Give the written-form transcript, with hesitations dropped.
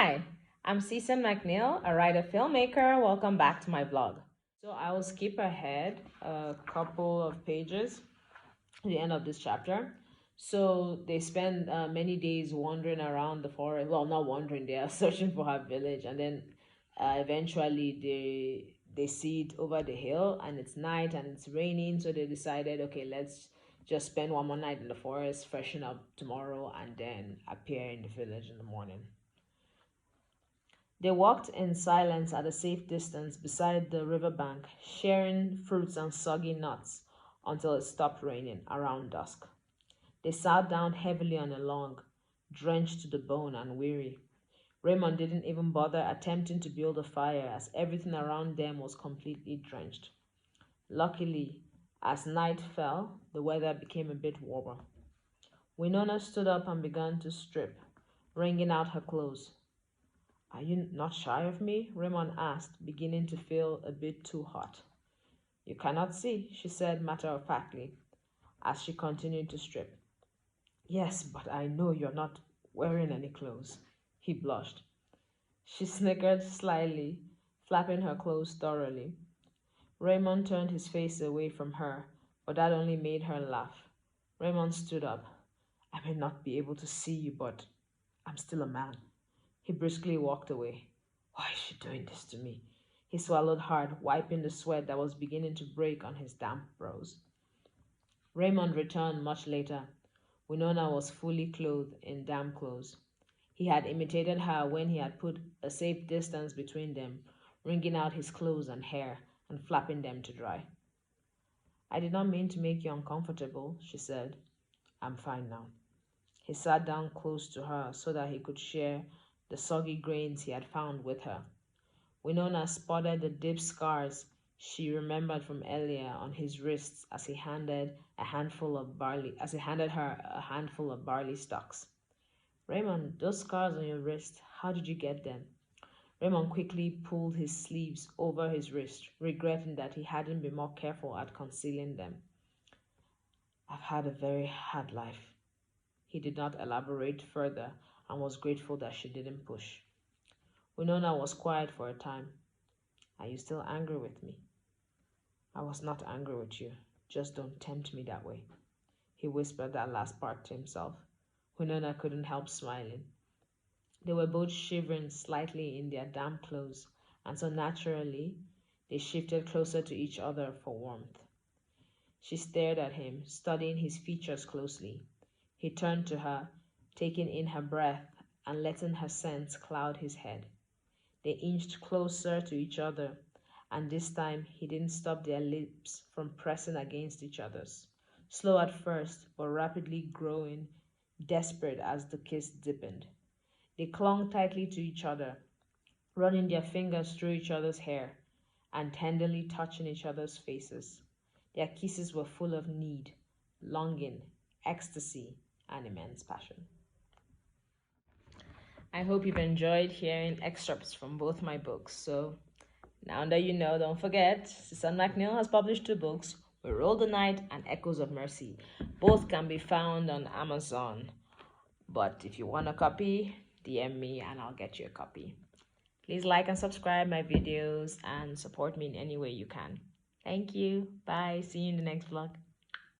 Hi, I'm Cecil McNeil, a writer filmmaker. Welcome back to my vlog. So I will skip ahead a couple of pages to the end of this chapter. So they spend many days wandering around the forest. Well, not wandering; they are searching for her village, and then eventually they see it over the hill, and it's night and it's raining. So they decided, okay, let's just spend one more night in the forest, freshen up tomorrow, and then appear in the village in the morning. They walked in silence at a safe distance beside the riverbank, sharing fruits and soggy nuts until it stopped raining around dusk. They sat down heavily on a log, drenched to the bone and weary. Raymond didn't even bother attempting to build a fire as everything around them was completely drenched. Luckily, as night fell, the weather became a bit warmer. Winona stood up and began to strip, wringing out her clothes. Are you not shy of me? Raymond asked, beginning to feel a bit too hot. You cannot see, she said matter-of-factly, as she continued to strip. Yes, but I know you're not wearing any clothes. He blushed. She snickered slyly, flapping her clothes thoroughly. Raymond turned his face away from her, but that only made her laugh. Raymond stood up. I may not be able to see you, but I'm still a man. He briskly walked away. Why is she doing this to me? He swallowed hard, wiping the sweat that was beginning to break on his damp brows. Raymond returned much later. Winona was fully clothed in damp clothes. He had imitated her when he had put a safe distance between them, wringing out his clothes and hair and flapping them to dry. I did not mean to make you uncomfortable, she said. I'm fine now. He sat down close to her so that he could share the soggy grains he had found with her. Winona spotted the deep scars she remembered from earlier on his wrists as he handed her a handful of barley stalks. Raymond, those scars on your wrist, how did you get them? Raymond quickly pulled his sleeves over his wrist, regretting that he hadn't been more careful at concealing them. I've had a very hard life. He did not elaborate further and was grateful that she didn't push. Winona was quiet for a time. Are you still angry with me? I was not angry with you. Just don't tempt me that way. He whispered that last part to himself. Winona couldn't help smiling. They were both shivering slightly in their damp clothes, and so naturally they shifted closer to each other for warmth. She stared at him, studying his features closely. He turned to her, taking in her breath and letting her scents cloud his head. They inched closer to each other, and this time he didn't stop their lips from pressing against each other's. Slow at first, but rapidly growing, desperate as the kiss deepened. They clung tightly to each other, running their fingers through each other's hair and tenderly touching each other's faces. Their kisses were full of need, longing, ecstasy, and immense passion. I hope you've enjoyed hearing excerpts from both my books. So now that you know, don't forget, Susan McNeil has published two books, We Roll the Night and Echoes of Mercy. Both can be found on Amazon. But if you want a copy, DM me and I'll get you a copy. Please like and subscribe my videos and support me in any way you can. Thank you. Bye. See you in the next vlog.